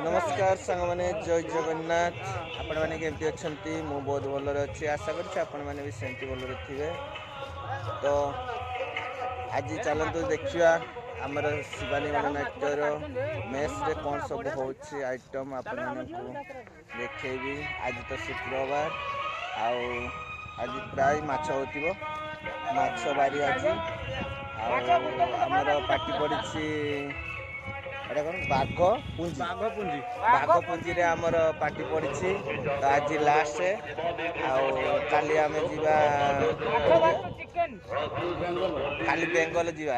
नमस्कार सांग मैंने जय जगन्नाथ आपण मैंने केमती अच्छा मु बहुत भल अच्छी आशा कर भी सेमती भल थे। तो आज चलतु देखा आमर शिवानी गणनाट्यर मेस रे कौन सब हो आइटम आपण देखी। आज तो शुक्रवार आज प्राय माछ हो माछ बारी आज आमर पार्टी पड़ी बाघ पुंजी रे आमर पार्टी पड़ी। तो आज लास्ट काली आमे जीवा खाली बेंगल जीवा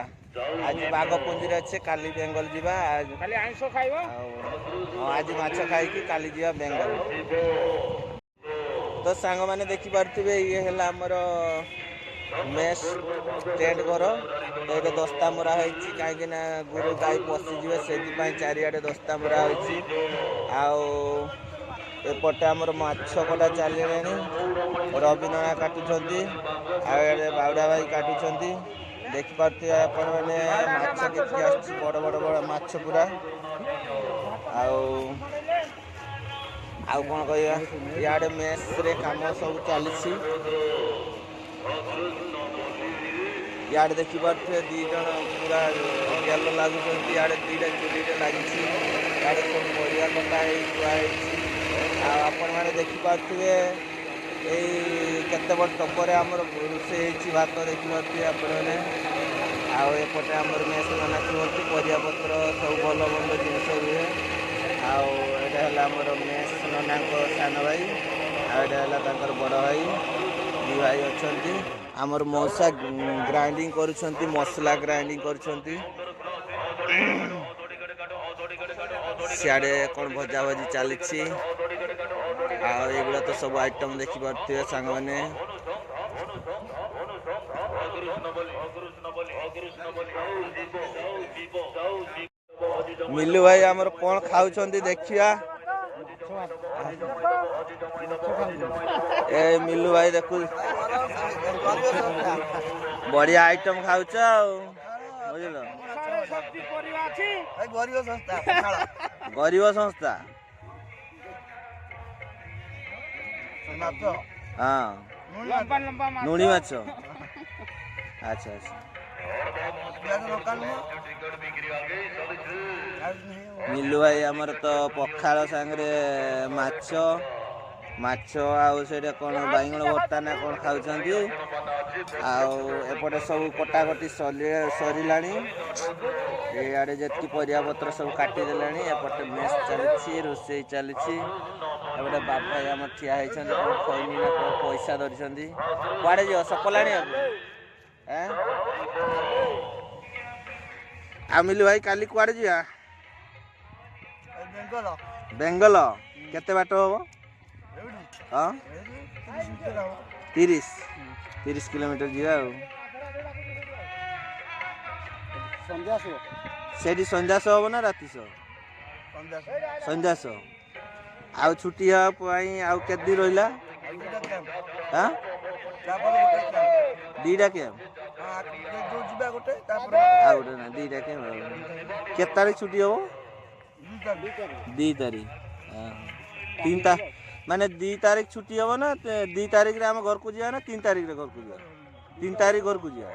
आज बाघ पुंजी रे अच्छे काली बेंगल जीवा आज माछ खाई काली जीवा बेंगल। तो सांग मैंने देखी पार्थिबे ये है आमर मेस टेंट घर। तो ये दस्ता मरा हो कहीं गुरु गाई पशिजे से चारिआडे दस्ता मरा होपटे आमर माछ कटा चलिए रवि नना काटुंट बाउड़ा भाई काटुंट देखिपे आपण मैंने माछ के बड़ बड़ बड़ माछ पूरा कौन कह इे मेस रे काम सब चली। इे देखिपे दी जन पूरा गेल लगुच इे दीटा चूली लगी सब परिया कटा आपण मैंने देखिपे केते बड़ टपर आम रोषे भात देखिपे आपने आउटे आमर मेस नाना किमती परियापत्र सब भल मंद जिनस रुहे आमर मेस नाना सान भाई आर बड़ भाई दी भाई अच्छा आमर मौसा ग्राइंडिंग करुछंती मसला ग्राइंडिंग करुछंती सियाड़े कौन भजा भजी चली एगुड़ा तो सब आइटम देखी पारे सांग मैंने। मिलू भाई आमर कौन खाऊछंती देखिया ए मिलू भाई देखु बढ़िया आइटम खाऊच बुझल गरीब संस्था हाँ नुणी माछ अच्छा अच्छा मिलू भाई आमर तो पखाल सांगे माछ माछ आउे कौन बैगण भर्ता ना कौन खाऊँ एपटे सब कटाकटी सरला इे जी परियापत्र सब काटिदेला एपटे मेस चली रोषे चली एपटे बाबा आम ठिया खैनी ना कौन पैसा धरी कड़े जा सकला मिलू भाई काली कुआड़े जा बेंगल केते बाट हम हाँ 30 किलोमीटर जीवा से संजास हम ना राति संजास आउ छुट्टी आउ केते दिन रहा हाँ दीटा कैम गोटे ना दीटा कैम के तारीख छुट्टी हम 2 तारीख 3 माने 2 तारीख छुट्टी हम ना 2 तारीख रे आम घर को जा ना 3 तारीख रे घर को जा 3 तारीख घर को जा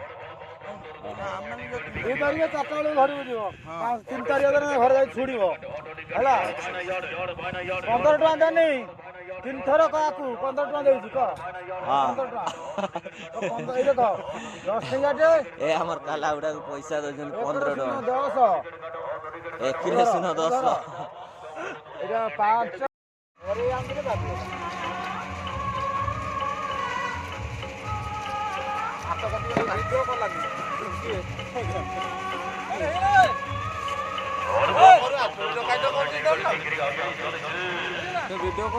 2 तारीख 4 बजे घर को जीव 3 तारीख घर जाई छुड़ीबो हला 15 टका देनी 3 थर काकू 15 टका देउची क हां 15 इले क 10 टका दे ए हमर काला उडा को पैसा दजन 15 टका 10 1 किलो सुनो 10 एटा 5 अरे आंदरे बाबू आता कति वीडियो को लागी वीडियो को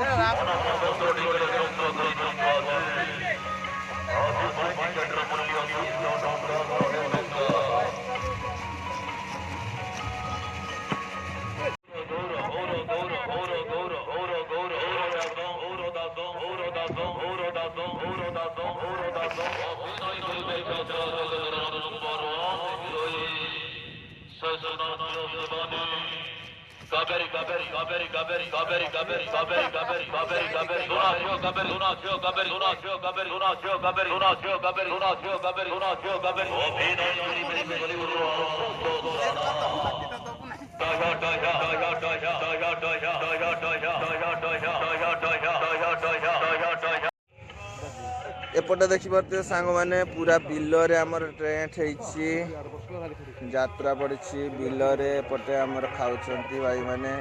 एपटे देखिपे सांग मैंने पूरा बिलरे आमर टेंट होइछि यात्रा पड़ी बिलरे एपटे आमर खाउछंती भाई माने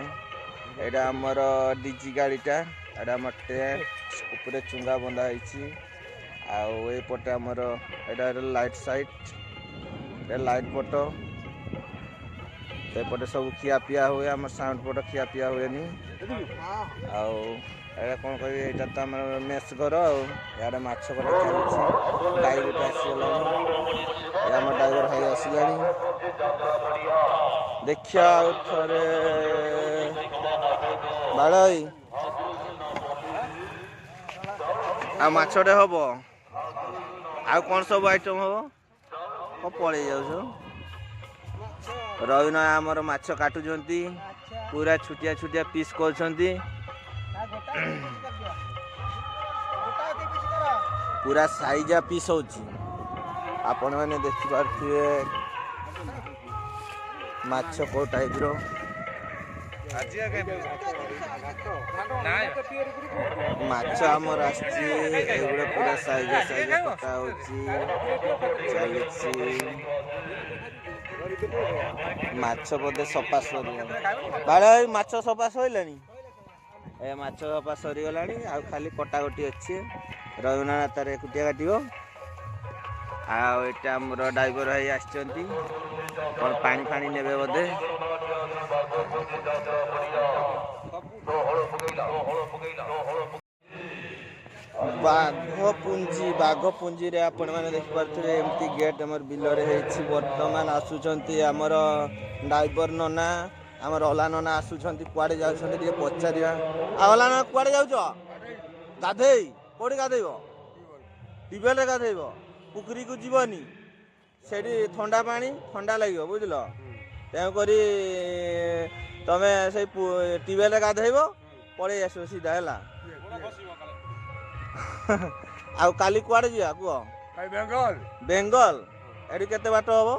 एटा आमर डीजी गाड़ीटा एटा आमर टेंट ऊपर चुंगा बंधा होइछि आउ एपटे आमर एटा लाइट साइट ए लाइट पट एपटे सब खिया पिया हुए आम साउंड पट खिया पिया हुए नी आउ एटा कौन कह यहाँ तो आम मेस घर आड़े माछ कटा चलुची गाई गोटे आसीगला आम ड्राइवर भाई आसला देखिया थे बाड़ी आछटे हम आउ कौन सब आइटम हम कौन पलि जाऊँ रविना आमर माछ काटुंट पूरा छुटिया छुटिया पीस कर पूरा साइजा पीस होची आपण मैंने देखि पारथिबे माछ को टाइप रो माछ हमर आछि एगुडा पूरा साइजा साइजा कटा होची चलिछि माछ बोधे सफा सरी बाड़ा माछ सफा सइलानी ए माछ सफा सरी गलानी आ खाली कटाकटी अच्छी रविनाथ तार एकुटिया काटिबो आटा आमर ड्राइवर भाई आसचंती कौन पानी फानी नेबे बोधे बाघ पुंजी रे आपण माने देख पारथुरे एमती गेट हमर बिलरे हेछि वर्तमान आसुचंती हमर ड्राइवर नना हमर ओला नना आसुचंती कुआडे जाउछंती जे पचारिया आ ओला नना कुआडे जाउछो गाधेई कोडी गाधेइबो टिबेल रे गाधेइबो पुखरी को जीवनी सेठी ठंडा पानी ठंडा लगियो बुझलो तें करी तमे से टिबेल रे गाधेइबो पळे आसो सीधा हैला आ काली कुआडे जिया कुओ बेंगल बेंगल एडी केते बाट हबो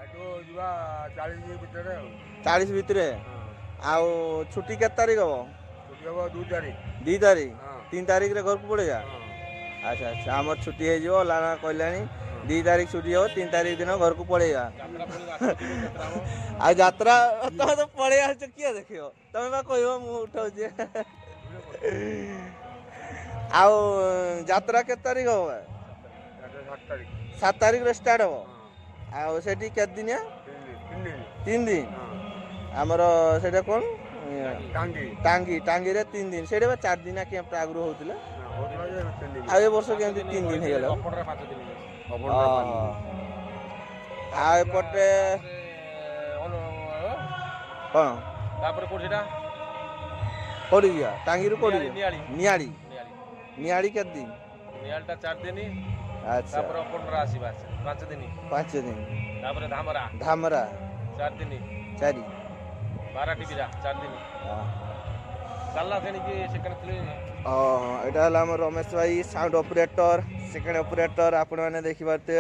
एटो जिवा 40 भितरे 40 भितरे आ छुट्टी केते तारीख हबो छुट्टी हबो 2 तारीख 2 तारीख 3 तारीख रे घर को पड़े जा अच्छा अच्छा आम छुट्टी हो लाना कहलानी 2 तारीख छुट्टी हो 3 तारीख दिन घर को पड़े जा आ यात्रा तुम तो पड़े आस किए देखियो तुम बा कहबो मु उठाउ जे आउ यात्रा के तारीख हो 7 तारीख रे स्टार्ट हो आउ सेठी के दिन 3 दिन हमर सेटा कोन टांगी टांगी रे 3 दिन सेटा 4 दिन के आगु होतिला आ ए वर्ष केमती 3 दिन हे गेला आ एपटे कोन तापर कोठीटा कोडी गया टांगी रो कोडी नियाड़ी नियाड़ी के दिन नियालटा 4 दिन अच्छा तापर अपनरा आसीबा 5 दिन तापर धामरा धामरा 4 दिन 4 12 टीबीरा 4 दिन हां चलला थेनी कि सेकंड थले एटा हला हम रमेश भाई साउंड ऑपरेटर सेकंड ऑपरेटर आपण माने देखि पारते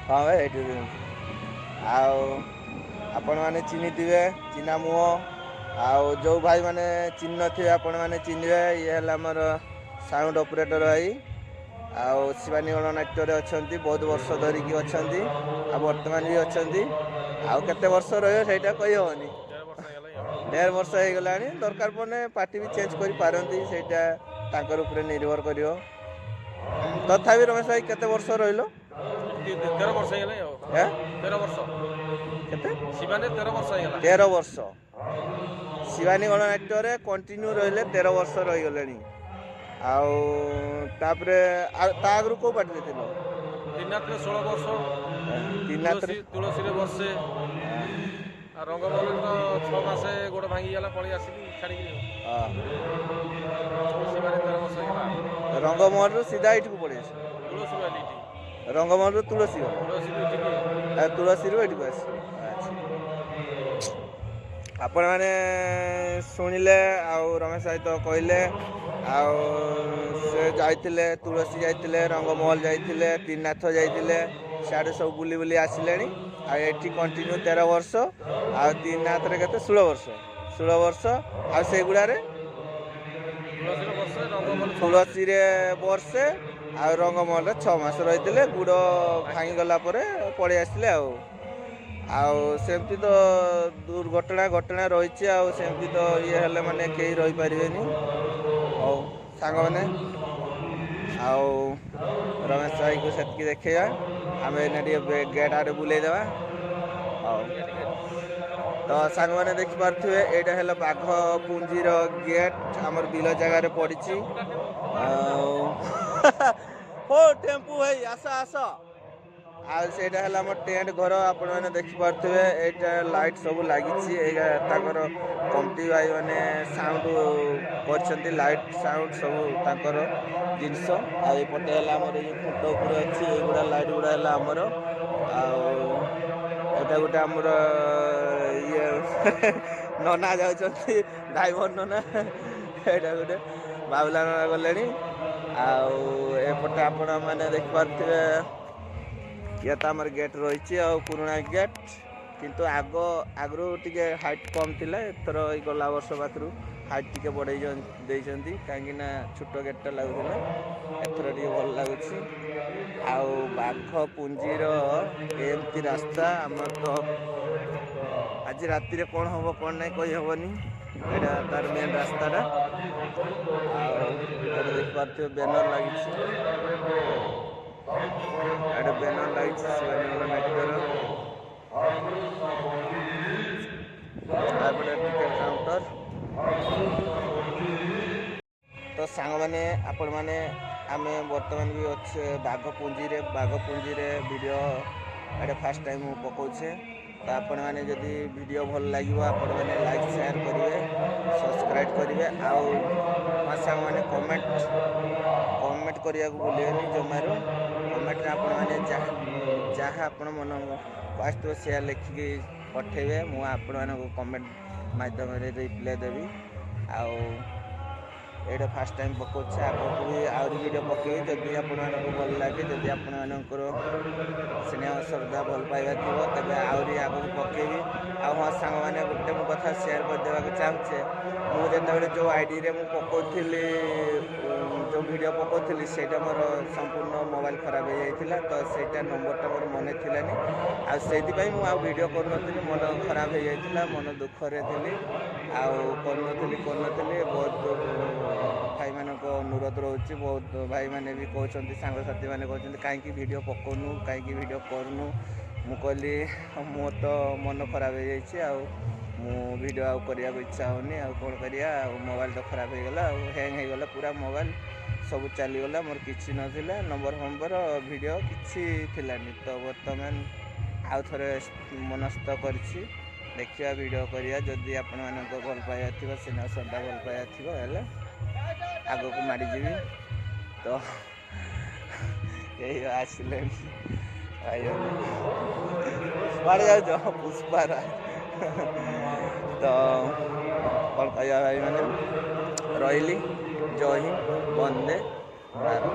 हां भाई एटू आउ आपण माने चिन्ही दिवे चिना मुह आउ जो भाई माने चिन्ह थे आपण माने चिन्हबे ये हला हमर साउंड ऑपरेटर भाई आउ शिवानी गणनाट्य रे अछंती बहुत वर्ष धरि की अछंती आ वर्तमान भी अछंती आउ केते वर्ष रहयो सेटा कहि होनी 1.5 वर्ष हो गलानी दरकार पने पार्टी भी चेंज करि पारंती सेटा ताकर ऊपर निर्भर करियो तथापि रमेश भाई केते वर्ष रहिलो 13 वर्ष हो गेलै 13 वर्ष केते शिवानी 13 वर्ष हो गेला 13 वर्ष शिवानी गणनाट्य रे कंटिन्यू रहिले 13 वर्ष रहि गलेनी आउ तापरे ता आगु को पार्टी देथिलो तीनाथ रे 16 वर्ष तीनाथ तुलसी रे वर्षे रंगमहल तो 6 मासे गोड़ भांगी गला पळी आसीली छाडी हां शिवानी 13 वर्ष हो गेला रंगमहल रो सीधा इठ को पड़े तुलसी वाली रंगमहल रो तुलसी तुलसी रो तुलसी रो इठ को आसी ଆପଣମାନେ ଶୁଣିଲେ ଆଉ ରମେଶ ଭାଇ ତ କହିଲେ ଆଉ ସେ ଯାଇଥିଲେ ତୁଳସୀ ଯାଇଥିଲେ ରଙ୍ଗମହଲ ଯାଇଥିଲେ ତ୍ରିନାଥ ଯାଇଥିଲେ ସିଆଡ଼େ ସବୁ ବୁଲି ବୁଲି ଆସିଲେଣି ଆଉ ଏଠି କଣ୍ଟିନ୍ୟୁ 13 ବର୍ଷ ଆଉ ତ୍ରିନାଥରେ କେତେ 16 ବର୍ଷ ଆଉ ସେଗୁଡ଼ାରେ ତୁଳସୀରେ ବର୍ଷେ ଆଉ ରଙ୍ଗମହଲରେ 6 ମାସ ରହିଥିଲେ ଗୁଡ଼ ଭାଙ୍ଗିଗଲା ପରେ ପଳେଇ ଆସିଲେ ଆଉ ସେମିତି ତ ଘଟଣା ରହିଛି ଆଉ ସେମିତି ତ ଇଏ ହେଲେ ମାନେ କେହି ରହିପାରିବେନି। ହଉ ସାଙ୍ଗମାନେ ଆଉ ରମେଶ ଭାଇକୁ ସେତିକି ଦେଖେଇବା ଆମେ ଏଇନା ଟିକେ ଗେଟ୍ ଆଡ଼େ ବୁଲେଇଦେବା। ହଉ ତ ସାଙ୍ଗମାନେ ଦେଖିପାରୁଥିବେ ଏଇଟା ହେଲା ବାଘ ପୁଞ୍ଜିର ଗେଟ୍ ଆମର ବିଲ ଜାଗାରେ ପଡ଼ିଛି ଆଉ ହଉ ଟେମ୍ପୁ ଭାଇ ଆସ ଆଉ ସେଇଟା ହେଲା ଆମର ଟେଣ୍ଟ ଘର ଆପଣମାନେ ଦେଖିପାରୁଥିବେ ଏଇଟା ଲାଇଟ୍ ସବୁ ଲାଗିଛି ଏଇଟା ତାଙ୍କର କମିଟି ଭାଇମାନେ ସାଉଣ୍ଡ କରିଛନ୍ତି ଲାଇଟ୍ ସାଉଣ୍ଡ ସବୁ ତାଙ୍କର ଜିନିଷ ଆଉ ଏପଟେ ହେଲା ଆମର ଏଇ ଖୁଣ୍ଟ ଉପରେ ଅଛି ଏଇଗୁଡ଼ା ଲାଇଟ୍ ଗୁଡ଼ା ହେଲା ଆମର ଆଉ ଏଇଟା ଗୋଟେ ଆମର ଇଏ ନନା ଯାଉଛନ୍ତି ଡ୍ରାଇଭର ନନା ଏଇଟା ଗୋଟେ ବାବୁଲା ନନା ଗଲେଣି ଆଉ ଏପଟେ ଆପଣମାନେ ଦେଖିପାରୁଥିବେ ଇଏ ତ ଆମର ଗେଟ୍ ରହିଛି ଆଉ ପୁରୁଣା ଗେଟ୍ କିନ୍ତୁ ଆଗରୁ ଟିକେ ହାଇଟ୍ କମ୍ ଥିଲା ଏଥର ଏଇ ଗଲା ବର୍ଷ ପାଖରୁ ହାଇଟ୍ ଟିକେ ବଢ଼େଇ ଦେଇଛନ୍ତି କାହିଁକିନା ଛୋଟ ଗେଟ୍ଟା ଲାଗୁଥିଲା ଏଥର ଟିକେ ଭଲ ଲାଗୁଛି ଆଉ ବାଘ ପୁଞ୍ଜିର ଏମିତି ରାସ୍ତା ଆମର ତ ଆଜି ରାତିରେ କ'ଣ ହେବ କ'ଣ ନାହିଁ କହିହେବନି ଏଇଟା ତାର ମେନ୍ ରାସ୍ତାଟା ଆଉ ଏଇଟା ଦେଖିପାରୁଥିବେ ବ୍ୟାନର ଲାଗିଛି ଏଇଟା ବ୍ୟାନର ଲାଗିଛି ଶିବାନୀଗର ମେଟ୍ରୋର ତାପରେ ଟିକେଟ୍ କାଉଣ୍ଟର ତ ସାଙ୍ଗମାନେ ଆପଣମାନେ ଆମେ ବର୍ତ୍ତମାନ ବି ଅଛେ ବାଘ ପୁଞ୍ଜିରେ ଭିଡ଼ିଓ ଏଇଟା ଫାର୍ଷ୍ଟ ଟାଇମ୍ ମୁଁ ପକାଉଛେ ତ ଆପଣମାନେ ଯଦି ଭିଡ଼ିଓ ଭଲ ଲାଗିବ ଆପଣମାନେ ଲାଇକ୍ ସେୟାର କରିବେ ସବସ୍କ୍ରାଇବ୍ କରିବେ ଆଉ ସାଙ୍ଗମାନେ କମେଣ୍ଟ କରିବାକୁ ଭୁଲିବେନି ଜମାରୁ କମେଣ୍ଟରେ ଆପଣମାନେ ଯାହା ଆପଣ ମନକୁ ଆସିଥିବ ସେୟା ଲେଖିକି ପଠାଇବେ ମୁଁ ଆପଣମାନଙ୍କୁ କମେଣ୍ଟ ମାଧ୍ୟମରେ ରିପ୍ଲାଏ ଦେବି ଆଉ ଏଇଟା ଫାର୍ଷ୍ଟ ଟାଇମ୍ ପକାଉଛି ଆଗକୁ ବି ଆହୁରି ଭିଡ଼ିଓ ପକାଇବି ଯଦି ଆପଣମାନଙ୍କୁ ଭଲ ଲାଗେ ଯଦି ଆପଣମାନଙ୍କର ସ୍ନେହ ଶ୍ରଦ୍ଧା ଭଲ ପାଇବା ଥିବ ତେବେ ଆହୁରି ଆଗକୁ ପକାଇବି ଆଉ ହଁ ସାଙ୍ଗମାନେ ଗୋଟେ ମୁଁ କଥା ସେୟାର କରିଦେବାକୁ ଚାହୁଁଛେ ମୁଁ ଯେତେବେଳେ ଯେଉଁ ଆଇଡ଼ିରେ ମୁଁ ପକାଉଥିଲି ଯେଉଁ ଭିଡ଼ିଓ ପକାଉଥିଲି ସେଇଟା ମୋର ସମ୍ପୂର୍ଣ୍ଣ ମୋବାଇଲ ଖରାପ ହେଇଯାଇଥିଲା ତ ସେଇଟା ନମ୍ବରଟା ମୋର ମନେ ଥିଲାନି ଆଉ ସେଇଥିପାଇଁ ମୁଁ ଆଉ ଭିଡ଼ିଓ କରୁନଥିଲି ମନ ଖରାପ ହେଇଯାଇଥିଲା ମନ ଦୁଃଖରେ ଥିଲି ଆଉ କରୁନଥିଲି ବହୁତ ଭାଇମାନଙ୍କ ଅନୁରୋଧ ରହୁଛି ବହୁତ ଭାଇମାନେ ବି କହୁଛନ୍ତି ସାଙ୍ଗସାଥିମାନେ କହୁଛନ୍ତି କାହିଁକି ଭିଡ଼ିଓ ପକାଉନୁ କାହିଁକି ଭିଡ଼ିଓ କରୁନୁ ମୁଁ କହିଲି ମୋ ତ ମନ ଖରାପ ହେଇଯାଇଛି ଆଉ ମୁଁ ଭିଡ଼ିଓ ଆଉ କରିବାକୁ ଇଚ୍ଛା ହେଉନି ଆଉ କ'ଣ କରିବା ଆଉ ମୋବାଇଲ ତ ଖରାପ ହେଇଗଲା ଆଉ ହ୍ୟାଙ୍ଗ ହେଇଗଲା ପୁରା ମୋବାଇଲ ସବୁ ଚାଲିଗଲା ମୋର କିଛି ନଥିଲା ନମ୍ବର ଭିଡ଼ିଓ କିଛି ଥିଲାନି ତ ବର୍ତ୍ତମାନ ଆଉ ଥରେ ମନସ୍ଥ କରିଛି ଦେଖିବା ଭିଡ଼ିଓ କରିବା ଯଦି ଆପଣମାନଙ୍କ ଭଲ ପାଇବା ଥିବ ସ୍ନେହ ଶ୍ରଦ୍ଧା ଭଲ ପାଇବା ଥିବ ହେଲେ ଆଗକୁ ମାଡ଼ିଯିବି ତ ଏଇ ଆସିଲେଣି କୁଆଡ଼େ ଯାଉଛ ପୁଷ୍ପାରା ତ କ'ଣ କହିବା ଭାଇମାନେ ରହିଲି ଜୟ ହିନ୍ଦ ବନ୍ଦେ ଭାରତ।